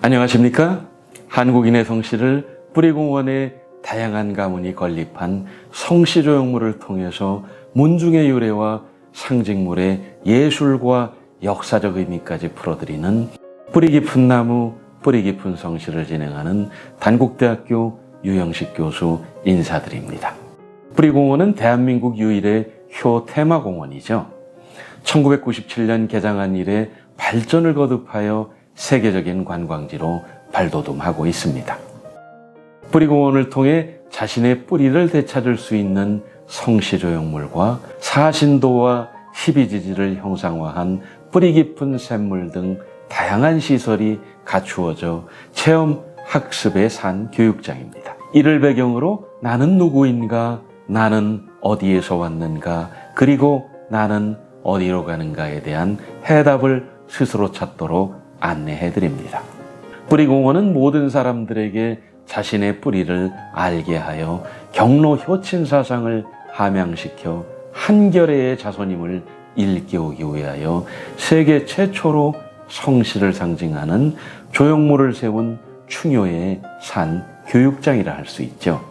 안녕하십니까? 한국인의 성씨를 뿌리공원의 다양한 가문이 건립한 성씨조형물을 통해서 문중의 유래와 상징물의 예술과 역사적 의미까지 풀어드리는 뿌리 깊은 나무, 뿌리 깊은 성씨를 진행하는 단국대학교 유영식 교수 인사드립니다. 뿌리공원은 대한민국 유일의 효 테마공원이죠. 1997년 개장한 이래 발전을 거듭하여 세계적인 관광지로 발돋움하고 있습니다. 뿌리공원을 통해 자신의 뿌리를 되찾을 수 있는 성씨조형물과 사신도와 희비지지를 형상화한 뿌리 깊은 샘물 등 다양한 시설이 갖추어져 체험 학습의 산 교육장입니다. 이를 배경으로 나는 누구인가, 나는 어디에서 왔는가, 그리고 나는 어디로 가는가에 대한 해답을 스스로 찾도록 안내해드립니다. 뿌리공원은 모든 사람들에게 자신의 뿌리를 알게 하여 경로 효친 사상을 함양시켜 한결의 자손임을 일깨우기 위하여 세계 최초로 성씨를 상징하는 조형물을 세운 충효의 산 교육장이라 할 수 있죠.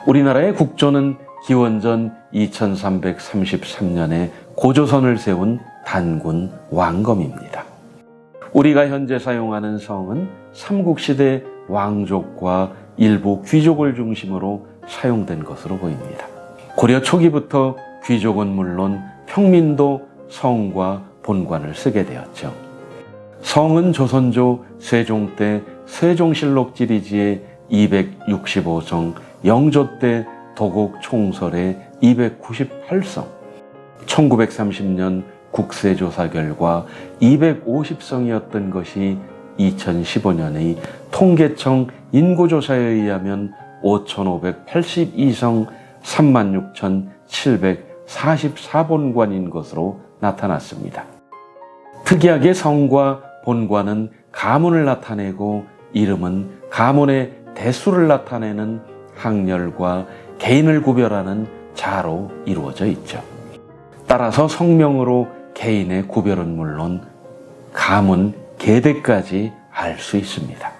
우리나라의 국조는 기원전 2333년에 고조선을 세운 단군 왕검입니다. 우리가 현재 사용하는 성은 삼국시대 왕족과 일부 귀족을 중심으로 사용된 것으로 보입니다. 고려 초기부터 귀족은 물론 평민도 성과 본관을 쓰게 되었죠. 성은 조선조 세종 때 세종실록 지리지의 265성, 영조 때 도곡 총설의 298성, 1930년 국세조사 결과 250성이었던 것이 2015년의 통계청 인구조사에 의하면 5,582성 36,744본관인 것으로 나타났습니다. 특이하게 성과 본관은 가문을 나타내고 이름은 가문의 대수를 나타내는 항렬과 개인을 구별하는 자로 이루어져 있죠. 따라서 성명으로 개인의 구별은 물론 가문, 계대까지 알 수 있습니다.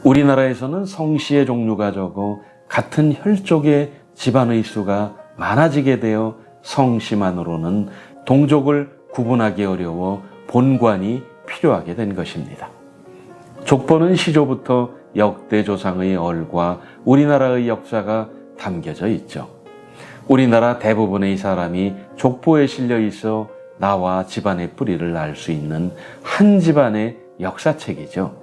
우리나라에서는 성씨의 종류가 적어 같은 혈족의 집안의 수가 많아지게 되어 성씨만으로는 동족을 구분하기 어려워 본관이 필요하게 된 것입니다. 족보는 시조부터 역대 조상의 얼과 우리나라의 역사가 담겨져 있죠. 우리나라 대부분의 사람이 족보에 실려 있어 나와 집안의 뿌리를 알 수 있는 한 집안의 역사책이죠.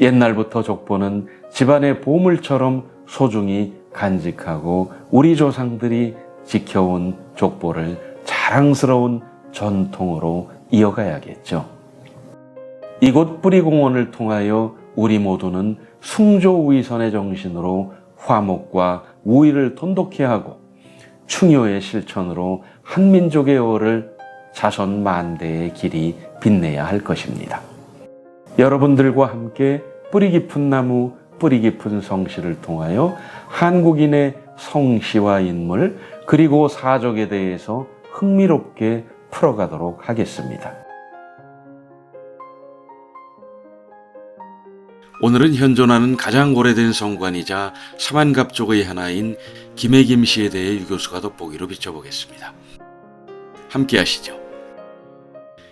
옛날부터 족보는 집안의 보물처럼 소중히 간직하고 우리 조상들이 지켜온 족보를 자랑스러운 전통으로 이어가야겠죠. 이곳 뿌리공원을 통하여 우리 모두는 숭조우위선의 정신으로 화목과 우위를 돈독히 하고 충효의 실천으로 한민족의 어를 자손 만대의 길이 빛내야 할 것입니다. 여러분들과 함께 뿌리 깊은 나무, 뿌리 깊은 성씨를 통하여 한국인의 성씨와 인물 그리고 사족에 대해서 흥미롭게 풀어가도록 하겠습니다. 오늘은 현존하는 가장 오래된 성관이자 사만갑족의 하나인 김해김씨에 대해 유 교수가 돋보기로 비춰보겠습니다. 함께 하시죠.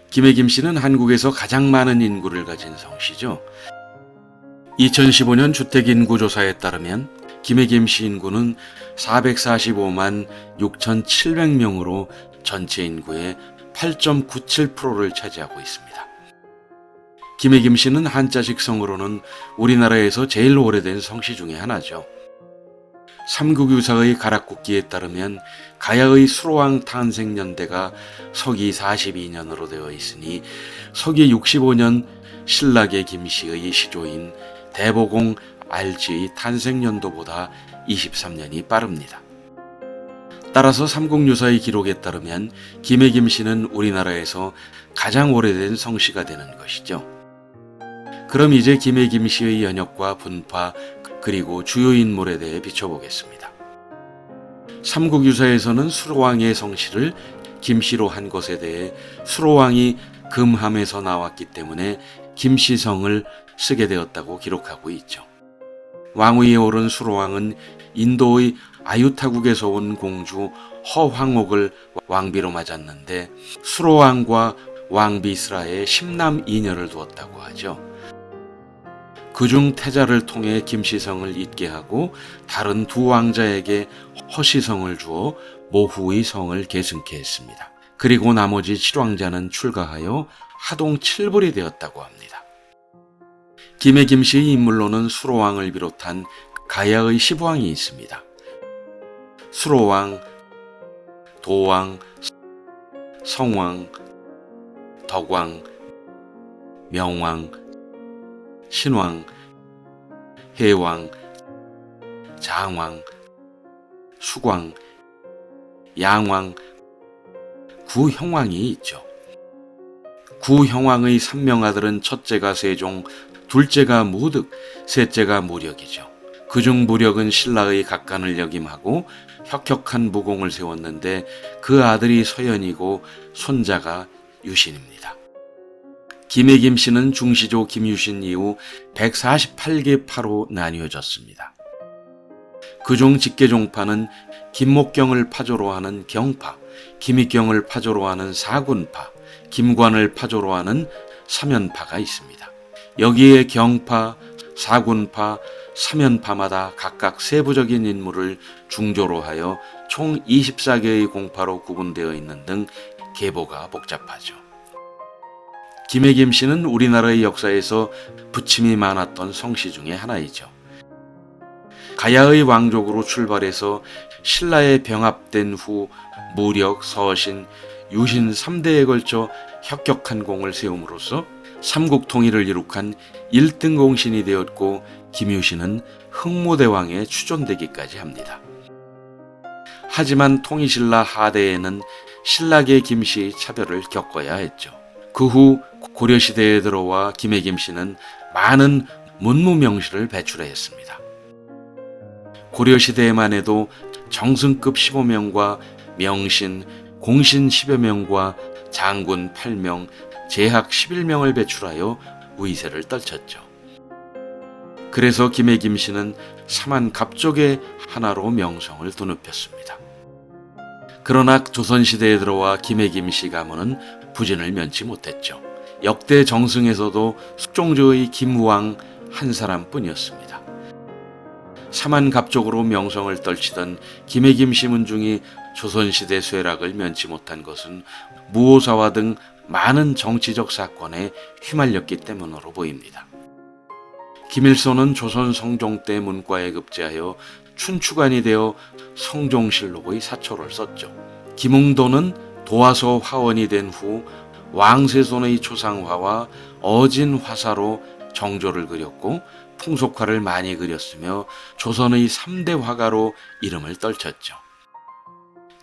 김해김씨는 한국에서 가장 많은 인구를 가진 성씨죠. 2015년 주택인구조사에 따르면 김해김씨 인구는 445만 6,700명으로 전체 인구의 8.97%를 차지하고 있습니다. 김해김씨는 한자식 성으로는 우리나라에서 제일 오래된 성씨 중에 하나죠. 삼국유사의 가락국기에 따르면 가야의 수로왕 탄생년대가 서기 42년으로 되어 있으니 서기 65년 신라계 김씨의 시조인 대보공 알지의 탄생년도보다 23년이 빠릅니다. 따라서 삼국유사의 기록에 따르면 김해김씨는 우리나라에서 가장 오래된 성씨가 되는 것이죠. 그럼 이제 김해김씨의 연역과 분파 그리고 주요 인물에 대해 비춰보겠습니다. 삼국유사에서는 수로왕의 성씨를 김씨로 한 것에 대해 수로왕이 금함에서 나왔기 때문에 김씨성을 쓰게 되었다고 기록하고 있죠. 왕위에 오른 수로왕은 인도의 아유타국에서 온 공주 허황옥을 왕비로 맞았는데 수로왕과 왕 비스라의 10남 2녀를 두었다고 하죠. 그중 태자를 통해 김시성을 잇게 하고 다른 두 왕자에게 허시성을 주어 모후의 성을 계승케 했습니다. 그리고 나머지 7왕자는 출가하여 하동 7불이 되었다고 합니다. 김해 김씨의 인물로는 수로왕을 비롯한 가야의 10왕이 있습니다. 수로왕, 도왕, 성왕, 덕왕, 명왕, 신왕, 해왕, 장왕, 수광, 양왕, 구형왕이 있죠. 구형왕의 3명아들은 첫째가 세종, 둘째가 무득, 셋째가 무력이죠. 그중 무력은 신라의 각간을 역임하고 혁혁한 무공을 세웠는데 그 아들이 서연이고 손자가 유신입니다. 김해 김씨는 중시조 김유신 이후 148개 파로 나뉘어졌습니다. 그중 직계종파는 김목경을 파조로 하는 경파, 김익경을 파조로 하는 사군파, 김관을 파조로 하는 사면파가 있습니다. 여기에 경파, 사군파, 사면파마다 각각 세부적인 인물을 중조로 하여 총 24개의 공파로 구분되어 있는 등 계보가 복잡하죠. 김해 김씨는 우리나라의 역사에서 부침이 많았던 성씨 중에 하나이죠. 가야의 왕족으로 출발해서 신라에 병합된 후 무력, 서신, 유신 3대에 걸쳐 혁혁한 공을 세움으로써 삼국 통일을 이룩한 1등 공신이 되었고 김유신은 흥무대왕에 추존되기까지 합니다. 하지만 통일신라 하대에는 신라계 김씨의 차별을 겪어야 했죠. 그 후 고려시대에 들어와 김해 김씨는 많은 문무명시를 배출했습니다. 고려시대에만 해도 정승급 15명과 명신, 공신 10여 명과 장군 8명, 제학 11명을 배출하여 위세를 떨쳤죠. 그래서 김해 김씨는 삼한 갑족의 하나로 명성을 드높였습니다. 그러나 조선시대에 들어와 김해 김씨 가문은 부진을 면치 못했죠. 역대 정승에서도 숙종조의 김우왕 한 사람뿐이었습니다. 삼한 갑족으로 명성을 떨치던 김해 김씨 문중이 조선시대 쇠락을 면치 못한 것은 무오사화 등 많은 정치적 사건에 휘말렸기 때문으로 보입니다. 김일성은 조선 성종 때 문과에 급제하여 춘추관이 되어 성종실록의 사초를 썼죠. 김웅도는 도화서 화원이 된 후 왕세손의 초상화와 어진 화사로 정조를 그렸고 풍속화를 많이 그렸으며 조선의 3대 화가로 이름을 떨쳤죠.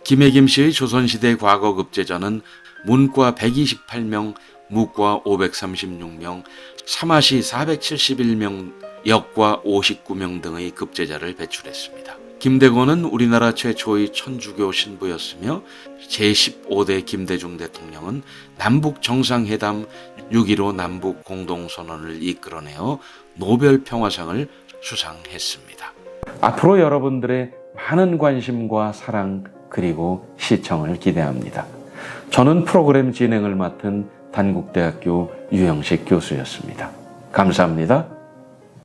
김해 김씨의 조선시대 과거 급제자는 문과 128명, 무과 536명, 사마시 471명, 역과 59명 등의 급제자를 배출했습니다. 김대곤은 우리나라 최초의 천주교 신부였으며 제15대 김대중 대통령은 남북 정상회담 6.15 남북 공동선언을 이끌어내어 노벨 평화상을 수상했습니다. 앞으로 여러분들의 많은 관심과 사랑 그리고 시청을 기대합니다. 저는 프로그램 진행을 맡은 단국대학교 유영식 교수였습니다. 감사합니다.